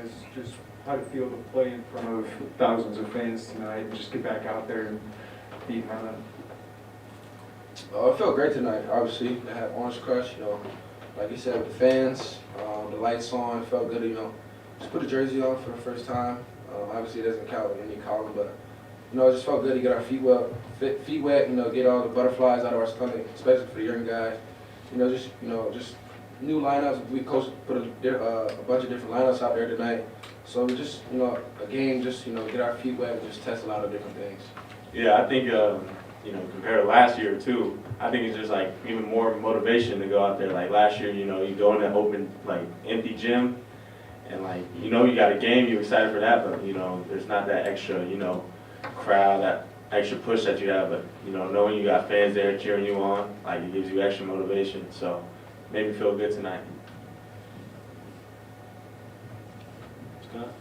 guys just how to feel to play in front of thousands of fans tonight and just get back out there and beat them. It felt great tonight, obviously. I had Orange Crush, like you said, with the fans, the lights on, it felt good, just put a jersey on for the first time. Obviously it doesn't count in any column, but, it just felt good to get our feet wet, get all the butterflies out of our stomach, especially for the young guys. Just new lineups. We coach put a bunch of different lineups out there tonight. So just, a game, just, get our feet wet and just test a lot of different things. Yeah, I think, compared to last year too, I think it's just like even more motivation to go out there. Like last year, you go in that open, like empty gym and like, you got a game, you're excited for that, but there's not that extra, crowd, that extra push that you have, but knowing you got fans there cheering you on, like it gives you extra motivation. So made me feel good tonight. Scott?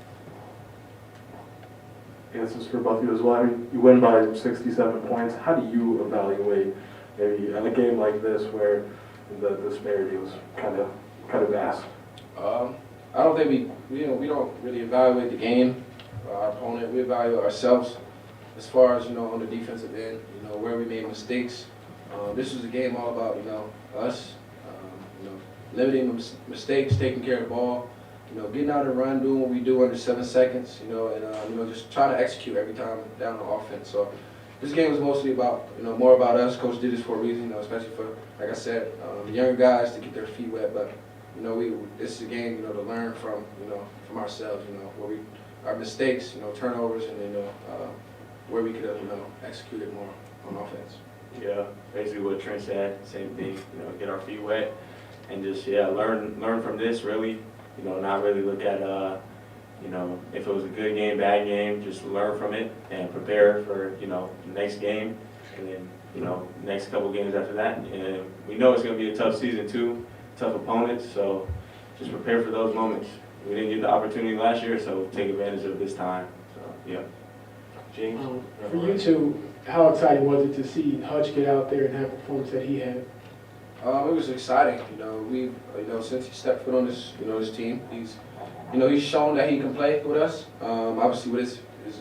Yeah, this is for both of you as well. I mean, you win by 67 points. How do you evaluate maybe in a game like this where the disparity was kind of vast? I don't think we don't really evaluate the game, our opponent. We evaluate ourselves as far as on the defensive end, where we made mistakes. This was a game all about us, limiting mistakes, taking care of the ball. Getting out and run, doing what we do under 7 seconds, and just trying to execute every time down the offense. So this game was mostly about, more about us. Coach did this for a reason, especially for, like I said, the younger guys to get their feet wet. But this is a game, to learn from, from ourselves, where our mistakes, turnovers, and where we could have, executed more on offense. Yeah, basically what Trent said, same thing. Get our feet wet and just learn from this really. Not really look at, if it was a good game, bad game, just learn from it and prepare for, the next game and then, next couple games after that. And we know it's going to be a tough season too, tough opponents, so just prepare for those moments. We didn't get the opportunity last year, so take advantage of this time. So, yeah. James? For you two, how exciting was it to see Hutch get out there and have the performance that he had? It was exciting. Since he stepped foot on this, this team, he's shown that he can play with us. Obviously, with his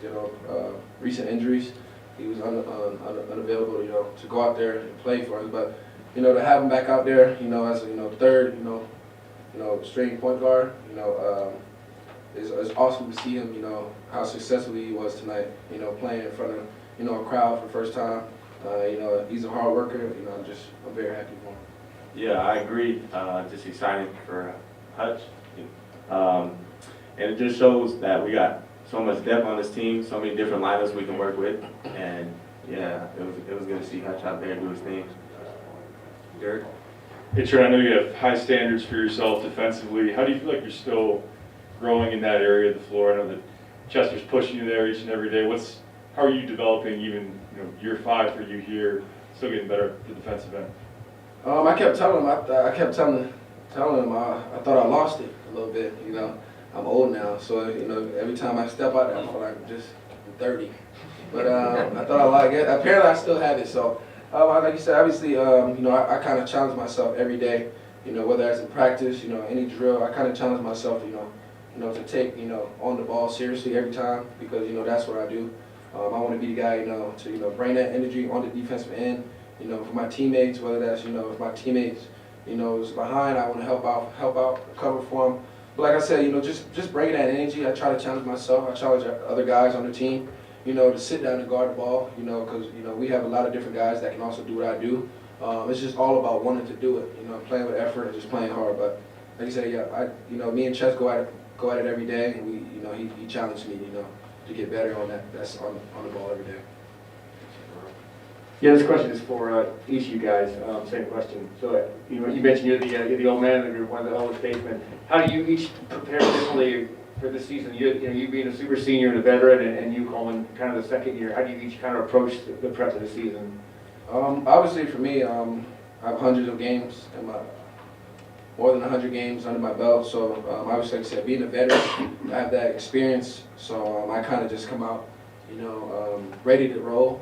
recent injuries, he was unavailable, to go out there and play for us. But to have him back out there, as a third, string point guard, it's awesome to see him. How successful he was tonight. Playing in front of a crowd for the first time. He's a hard worker. I'm very happy for him. Yeah, I agree. Just excited for Hutch. And it just shows that we got so much depth on this team, so many different lineups we can work with. And yeah, it was good to see Hutch out there do his thing. Derek? Hey Trent, I know you have high standards for yourself defensively. How do you feel like you're still growing in that area of the floor? I know that Chester's pushing you there each and every day. How are you developing even year 5 for you here, still getting better at the defensive end? I kept telling him. I kept telling him. I thought I lost it a little bit. I'm old now, so every time I step out there, I feel like I'm 30. But I thought I like it. Apparently, I still have it. So, like you said, obviously, I kind of challenge myself every day. Whether it's in practice, any drill, I kind of challenge myself. To take on the ball seriously every time because that's what I do. I want to be the guy to bring that energy on the defensive end. For my teammates, whether that's, if my teammates, is behind, I want to help out, cover for them. But like I said, just bring that energy. I try to challenge myself. I challenge other guys on the team, to sit down and guard the ball, because, we have a lot of different guys that can also do what I do. It's just all about wanting to do it, playing with effort and just playing hard. But like you said, yeah, me and Ches go at it every day, and he challenged me, to get better on that. That's on the ball every day. Yeah, this question is for each of you guys. Same question. So you mentioned you're the old man, and you're one of the oldest statesmen. How do you each prepare differently for this season? You being a super senior and a veteran, and you, Coleman, kind of the second year. How do you each kind of approach the prep of the season? Obviously, for me, I have hundreds of games in more than 100 games under my belt. So obviously, like I said, being a veteran, I have that experience. So I kind of just come out, ready to roll,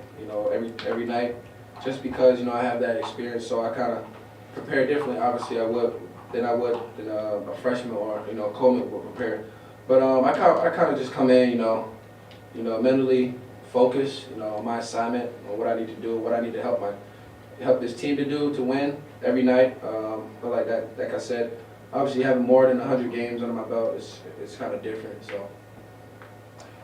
every night, just because I have that experience. So I kind of prepare differently. Obviously, than a freshman or Coleman will prepare. But I kind of just come in, mentally focused, on my assignment, on what I need to do, what I need to help this team to do to win every night. But like I said, obviously having more than 100 games under my belt is kind of different. So.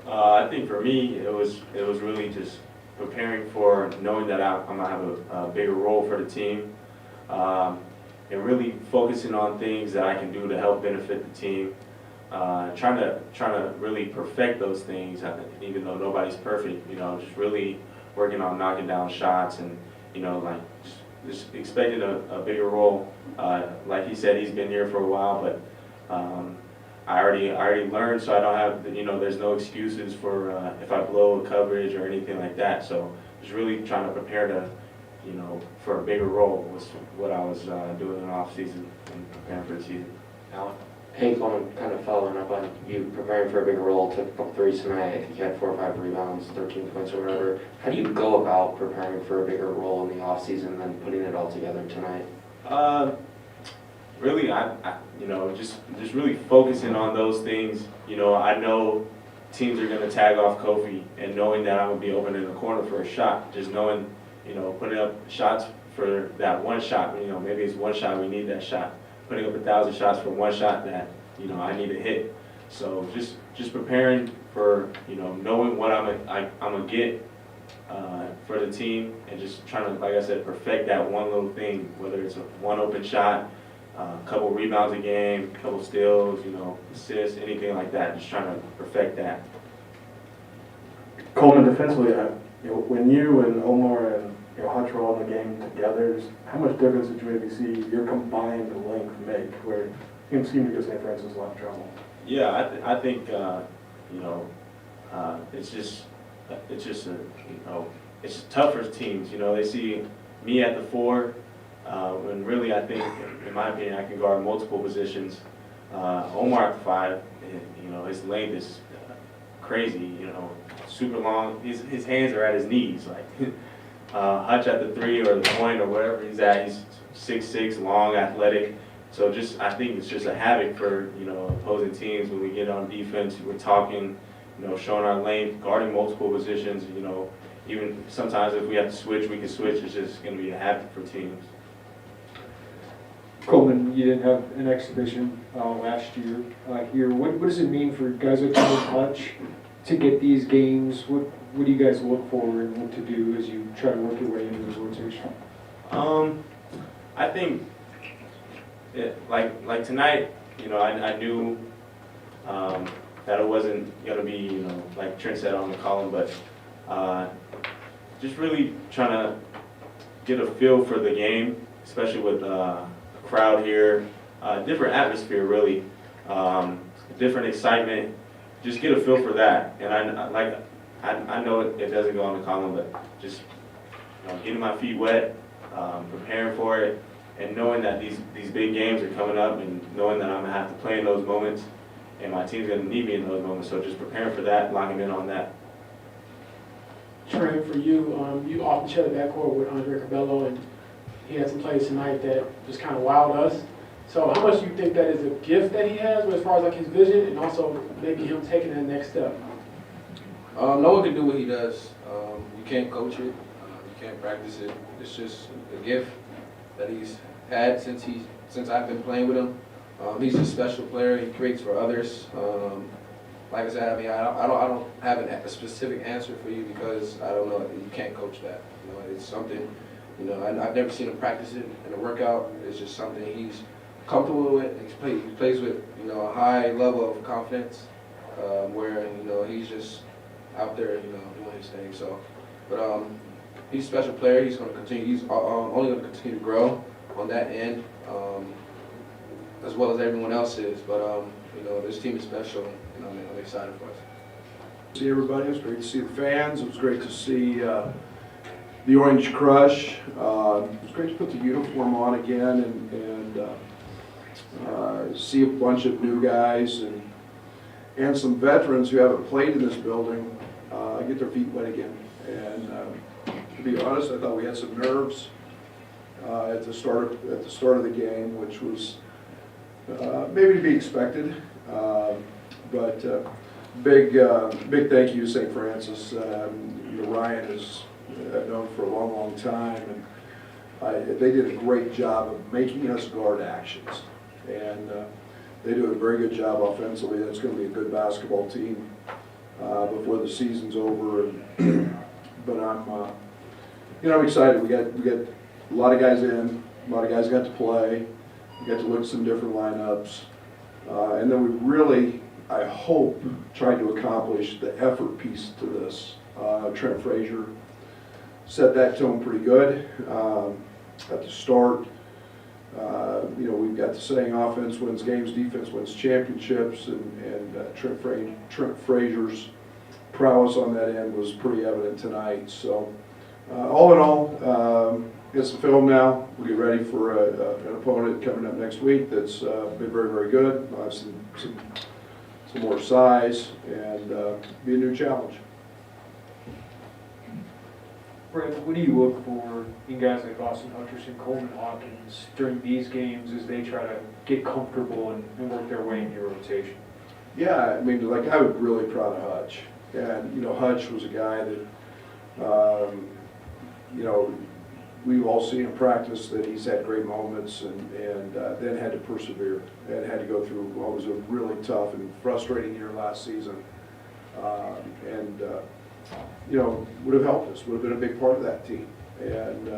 I think for me, it was really just preparing for knowing that I'm gonna have a bigger role for the team, and really focusing on things that I can do to help benefit the team. Trying to really perfect those things, even though nobody's perfect. Just really working on knocking down shots and just expecting a bigger role. Like he said, he's been here for a while, but I already learned, so I don't have there's no excuses for if I blow a coverage or anything like that. So just really trying to prepare to for a bigger role was what I was doing in the off season and preparing for the season. Alan? Hey, Coleman, kind of following up on you preparing for a bigger role, took a couple threes tonight. I think you had 4 or 5 rebounds, 13 points or whatever. How do you go about preparing for a bigger role in the off season and then putting it all together tonight? Really, I just really focusing on those things. I know teams are going to tag off Kofi, and knowing that I'm going to be open in the corner for a shot, just knowing, putting up shots for that one shot. Maybe it's one shot, we need that shot. Putting up 1,000 shots for one shot that, I need to hit. So just preparing for, knowing what I'm gonna get for the team, and just trying to, like I said, perfect that one little thing, whether it's one open shot, a couple rebounds a game, a couple steals, assists, anything like that. Just trying to perfect that. Coleman, defensively, when you and Omar and Hutch were all in the game together, how much difference did you maybe see your combined length make, where you seem to give St. Francis a lot of trouble? Yeah, I think it's tougher teams. They see me at the 4, when really I think, in my opinion, I can guard multiple positions. Omar at the 5, his length is crazy. Super long. His hands are at his knees, like. Hutch at the 3 or the point or wherever he's at, he's 6'6", long, athletic. So I think it's just a havoc for opposing teams when we get on defense. We're talking, showing our length, guarding multiple positions. Even sometimes if we have to switch, we can switch. It's just going to be a havoc for teams. Coleman, you didn't have an exhibition last year here. What does it mean for guys like Hutch to get these games? What do you guys look for and what to do as you try to work your way into the rotation? I think, like tonight, I knew that it wasn't going to be, like Trent said on the column, but just really trying to get a feel for the game, especially with a crowd here, different atmosphere really, different excitement. Just get a feel for that, and I know it doesn't go on the column, but just getting my feet wet, preparing for it, and knowing that these big games are coming up, and knowing that I'm gonna have to play in those moments, and my team's gonna need me in those moments. So just preparing for that, locking in on that. Trent, for you, you often share the backcourt with Andre Cabello, and he had some plays tonight that just kind of wowed us. So how much do you think that is a gift that he has as far as like his vision, and also maybe him taking that next step? No one can do what he does. You can't coach it. You can't practice it. It's just a gift that he's had since I've been playing with him. He's a special player. He creates for others. Like I said, I don't have a specific answer for you because I don't know. You can't coach that. It's something. I've never seen him practice it in a workout. It's just something he's comfortable with. He plays with a high level of confidence, where he's just out there doing his thing. So, but he's a special player. He's going to continue. He's only going to continue to grow on that end, as well as everyone else is. But this team is special, and I'm excited for us. See everybody. It was great to see the fans. It was great to see the Orange Crush. It was great to put the uniform on again and see a bunch of new guys and some veterans who haven't played in this building get their feet wet again. And to be honest, I thought we had some nerves at the start of the game, which was maybe to be expected. But big thank you to St. Francis. Ryan is known for a long time, and they did a great job of making us guard actions. And they do a very good job offensively. That's going to be a good basketball team before the season's over. But I'm excited. We got a lot of guys in. A lot of guys got to play. We got to look at some different lineups. And then we really, I hope, tried to accomplish the effort piece to this. Trent Frazier set that tone pretty good at the start. We've got the saying, offense wins games, defense wins championships, and Trent Frazier's prowess on that end was pretty evident tonight. So all in all, it's the film now. We get ready for an opponent coming up next week that's been very good. I'll have some more size and be a new challenge. Brad, what do you look for in guys like Austin Hutcherson, Coleman, Hawkins during these games as they try to get comfortable and work their way into your rotation? Yeah, I mean, like, I was really proud of Hutch. And, Hutch was a guy that, we've all seen in practice that he's had great moments and then had to persevere and had to go through what was a really tough and frustrating year last season. Would have helped us, would have been a big part of that team. And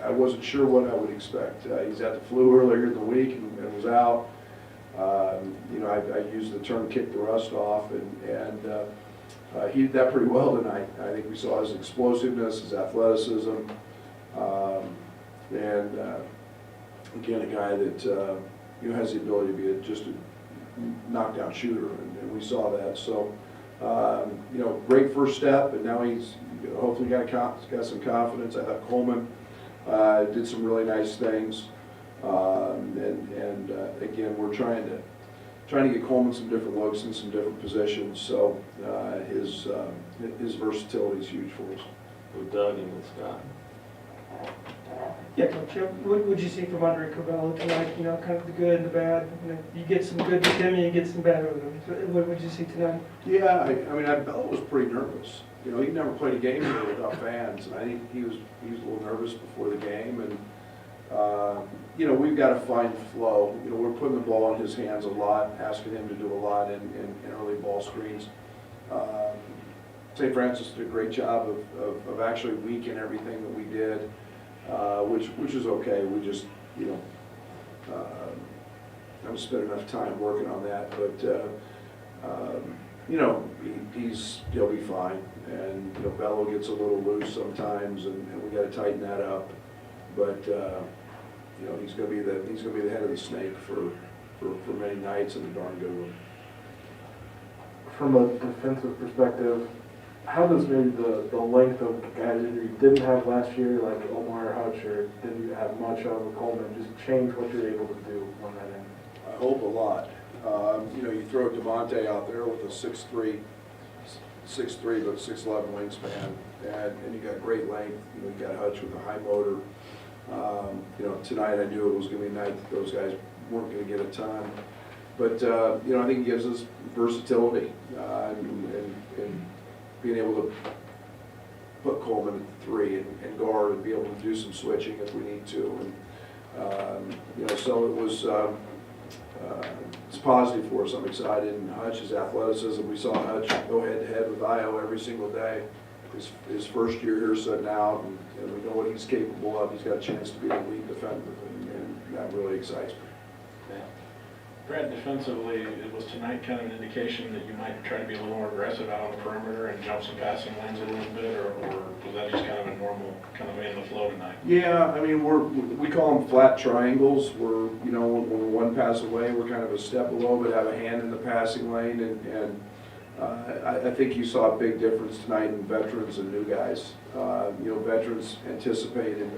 I wasn't sure what I would expect. He's had the flu earlier in the week and was out. I used the term kick the rust off, and he did that pretty well tonight. I think we saw his explosiveness, his athleticism, and again, a guy that has the ability to be just a knockdown shooter, and we saw that. So, great first step, and now he's hopefully got some confidence. I thought Coleman did some really nice things, and again, we're trying to get Coleman some different looks in some different positions. So his versatility is huge for us. With Doug and with Scott. Yeah, Coach, what would you see from Andre Cabello tonight? Kind of the good and the bad. You get some good with him and you get some bad with him. So what would you see tonight? Yeah, I mean, Bell was pretty nervous. He never played a game here without fans, and I think he was a little nervous before the game. And we've got to find flow. We're putting the ball in his hands a lot, asking him to do a lot in early ball screens. St. Francis did a great job of actually weakening everything that we did, which is okay. We just, haven't spent enough time working on that, but he'll be fine. And Bello gets a little loose sometimes, and we got to tighten that up. But he's going to be the head of the snake for many nights, and a darn good one. From a defensive perspective, how does maybe the length of guys that you didn't have last year, like Omar Hutch, or didn't have much of Coleman, just change what you're able to do on that end? I hope a lot. You throw Devontae out there with a 6'3", but 6'11" wingspan, and you got great length. You got Hutch with a high motor. Tonight I knew it was going to be a night that those guys weren't going to get a ton. But, I think it gives us versatility and being able to put Coleman at 3 and guard and be able to do some switching if we need to. And, so it was, it's positive for us. I'm excited. And Hutch's athleticism, we saw Hutch go head-to-head with Io every single day. His first year here sitting out, and we know what he's capable of. He's got a chance to be a lead defender, and that really excites me. Brad, defensively, was tonight kind of an indication that you might try to be a little more aggressive out on the perimeter and jump some passing lanes a little bit, or was that just kind of a normal, kind of in the flow tonight? Yeah, I mean, we call them flat triangles, where, when we're one pass away, we're kind of a step below, but have a hand in the passing lane, and I think you saw a big difference tonight in veterans and new guys. Veterans anticipated,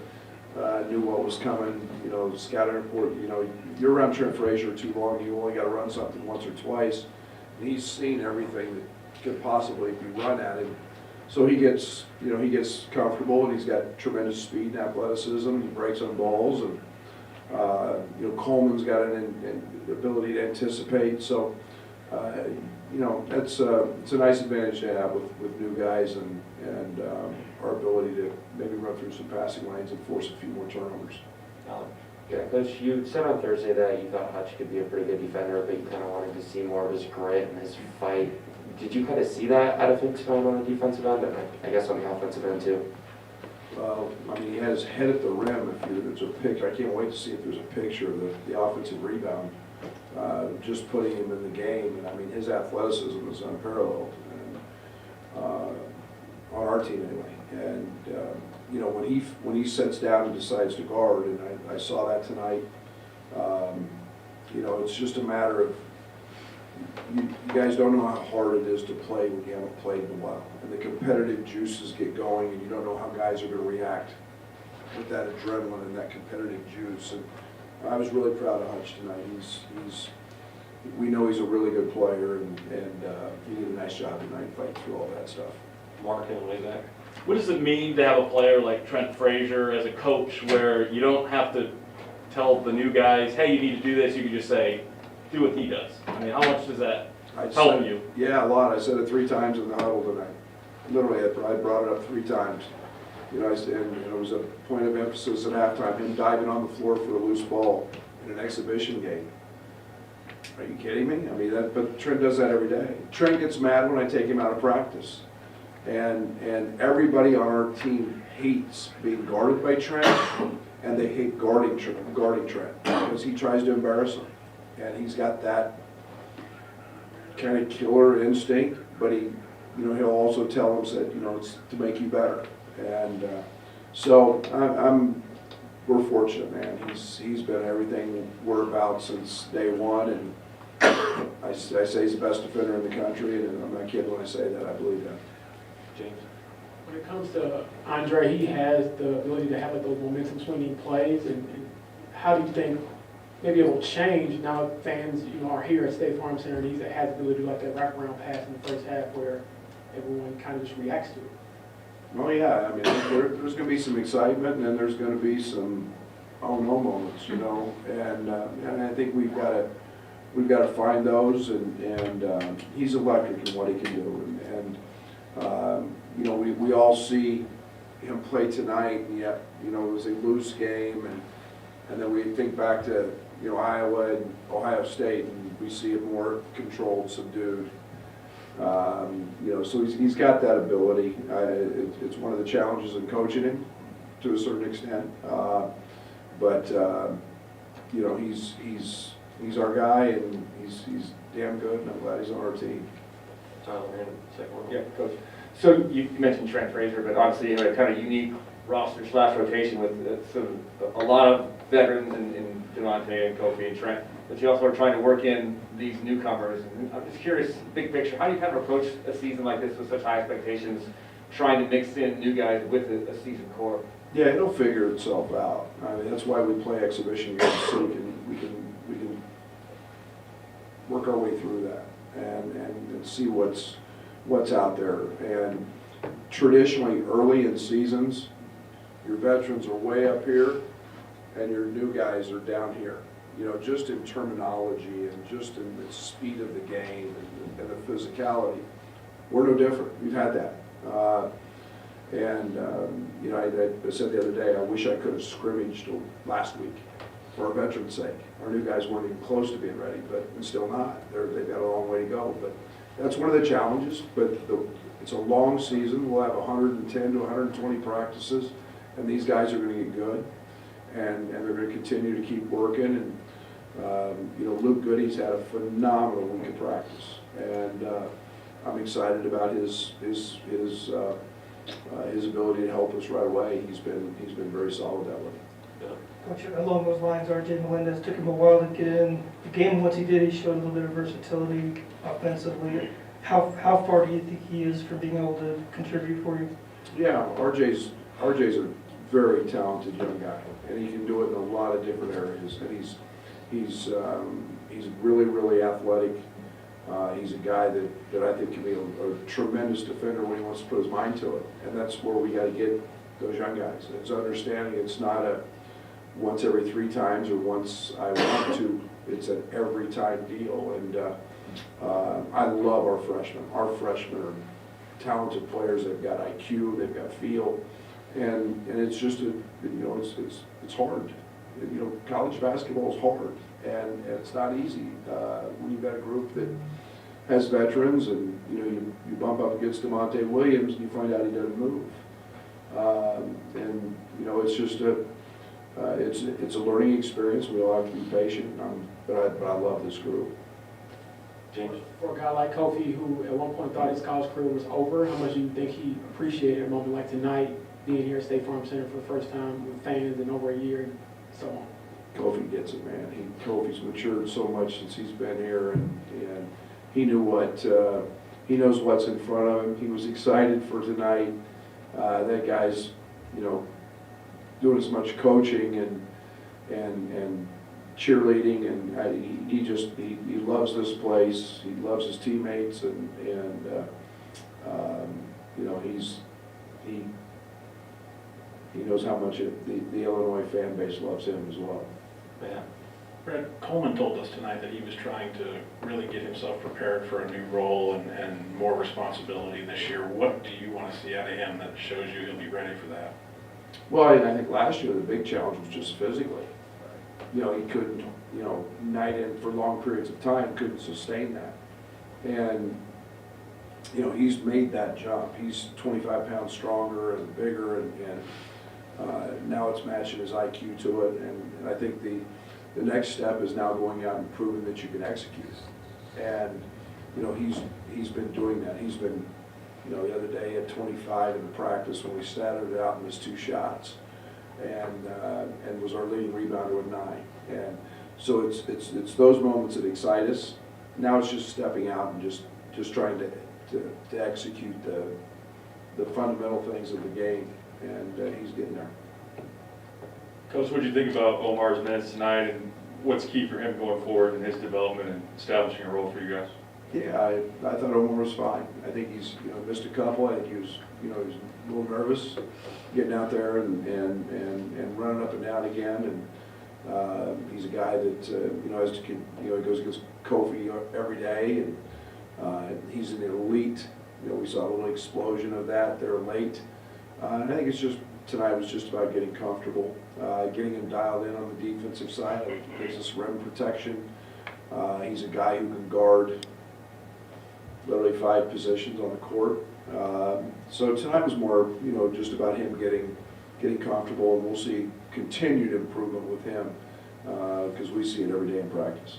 knew what was coming, scouting report, you're around Trent Frazier too long, you only got to run something once or twice. And he's seen everything that could possibly be run at him. So he gets comfortable, and he's got tremendous speed and athleticism. He breaks on balls, and Coleman's got an ability to anticipate. So you know, it's a nice advantage to have with new guys and our ability to maybe run through some passing lanes and force a few more turnovers. Yeah, Coach, you said on Thursday that you thought Hutch could be a pretty good defender, but you kind of wanted to see more of his grit and his fight. Did you kind of see that at a defensive end on the defensive end, and I guess on the offensive end too? Well, I mean, he had his head at the rim. There's a picture, I can't wait to see if there's a picture of the offensive rebound, just putting him in the game. And I mean, his athleticism is unparalleled, and, on our team anyway. And, you know, when he sits down and decides to guard, and I saw that tonight, you know, it's just a matter of, you guys don't know how hard it is to play when you haven't played in a while. And the competitive juices get going, and you don't know how guys are going to react with that adrenaline and that competitive juice. And I was really proud of Hutch tonight. We know he's a really good player, and he did a nice job tonight fighting through all that stuff. Mark, in the way back. What does it mean to have a player like Trent Frazier as a coach where you don't have to tell the new guys, hey, you need to do this, you can just say, do what he does? I mean, how much does that help you? Yeah, a lot. I said it 3 times in the huddle tonight. Literally, I brought it up 3 times. You know, and it was a point of emphasis at halftime, him diving on the floor for a loose ball in an exhibition game. Are you kidding me? I mean, but Trent does that every day. Trent gets mad when I take him out of practice. And everybody on our team hates being guarded by Trent, and they hate guarding Trent because he tries to embarrass them. And he's got that kind of killer instinct, but he, you know, he'll also tell them that, you know, it's to make you better. And so we're fortunate, man. He's been everything we're about since day one, and I say he's the best defender in the country, and I'm not kidding when I say that. I believe that. James? When it comes to Andre, he has the ability to have like those momentum swinging plays, and how do you think maybe it will change now that fans, you know, are here at State Farm Center, and he has the ability to do like that wraparound pass in the first half where everyone kind of just reacts to it? Oh yeah, I mean, there's going to be some excitement, and then there's going to be some oh no moments, you know, and I think we've got to find those, and he's electric in what he can do, and you know, we all see him play tonight, and yet, you know, it was a loose game, and then we think back to, you know, Iowa and Ohio State, and we see it more controlled, subdued. You know, so he's got that ability. It's one of the challenges in coaching him to a certain extent. But you know, he's our guy, and he's damn good, and I'm glad he's on our team. Tyler, second one. Yeah, Coach. So you mentioned Trent Frazier, but obviously you have a kind of unique roster / rotation with sort of a lot of veterans in Devontae and Kofi and Trent, but you also are trying to work in these newcomers. And I'm just curious, big picture, how do you kind of approach a season like this with such high expectations, trying to mix in new guys with a seasoned core? Yeah, it'll figure itself out. I mean, that's why we play exhibition games, so we can work our way through that and see what's out there. And traditionally, early in seasons, your veterans are way up here, and your new guys are down here. You know, just in terminology and just in the speed of the game and the physicality, we're no different. We've had that. You know, I said the other day, I wish I could have scrimmaged last week for our veterans' sake. Our new guys weren't even close to being ready, but still not. They've got a long way to go. But that's one of the challenges. But it's a long season. We'll have 110 to 120 practices, and these guys are going to get good, and they're going to continue to keep working. And you know, Luke Goody's had a phenomenal week of practice, and I'm excited about his ability to help us right away. He's been very solid that way. Coach, along those lines, R.J. Melendez took him a while to get in the game. Once he did, he showed a little bit of versatility offensively. How far do you think he is for being able to contribute for you? Yeah, RJ's a very talented young guy, and he can do it in a lot of different areas. And he's really athletic. He's a guy that I think can be a tremendous defender when he wants to put his mind to it. And that's where we got to get those young guys. It's understanding it's not a once every 3 times or once I want to. It's an every time deal. And I love our freshmen. Our freshmen are talented players. They've got IQ, they've got feel, and it's just it's hard. College basketball is hard, and it's not easy when you've got a group that has veterans, and you bump up against DeMonte Williams and you find out he doesn't move, and it's just it's a learning experience. We all have to be patient, but I love this group. James? For a guy like Kofi, who at one point thought his college career was over, how much do you think he appreciated a moment like tonight, being here at State Farm Center for the first time with fans in over a year and so on? Kofi gets it, man. Kofi's matured so much since he's been here, and he knew he knows what's in front of him. He was excited for tonight. That guy's, doing as much coaching and cheerleading, and he loves this place. He loves his teammates, and he knows how much the Illinois fan base loves him as well. Yeah. Brad, Coleman told us tonight that he was trying to really get himself prepared for a new role and more responsibility this year. What do you want to see out of him that shows you he'll be ready for that? Well, I think last year the big challenge was just physically. He couldn't, night in for long periods of time, couldn't sustain that. And, he's made that jump. He's 25 pounds stronger and bigger, and now it's matching his IQ to it. And I think the next step is now going out and proving that you can execute. And, he's been doing that. He's been, the other day at 25 in the practice when we started it out and missed 2 shots. And was our leading rebounder with 9. And so it's those moments that excite us. Now it's just stepping out and just trying to execute the fundamental things of the game, and he's getting there. Coach, what do you think about Omar's minutes tonight, and what's key for him going forward in his development and establishing a role for you guys? Yeah, I thought Omar was fine. I think he's missed a couple. I think he was he was a little nervous getting out there and running up and down again. And he's a guy that has to he goes against Kofi every day, and he's an elite. We saw a little explosion of that there late. And I think it's just tonight was just about getting comfortable, getting him dialed in on the defensive side. Gives us rim protection. He's a guy who can guard literally 5 positions on the court. So tonight was more, just about him getting comfortable, and we'll see continued improvement with him because we see it every day in practice.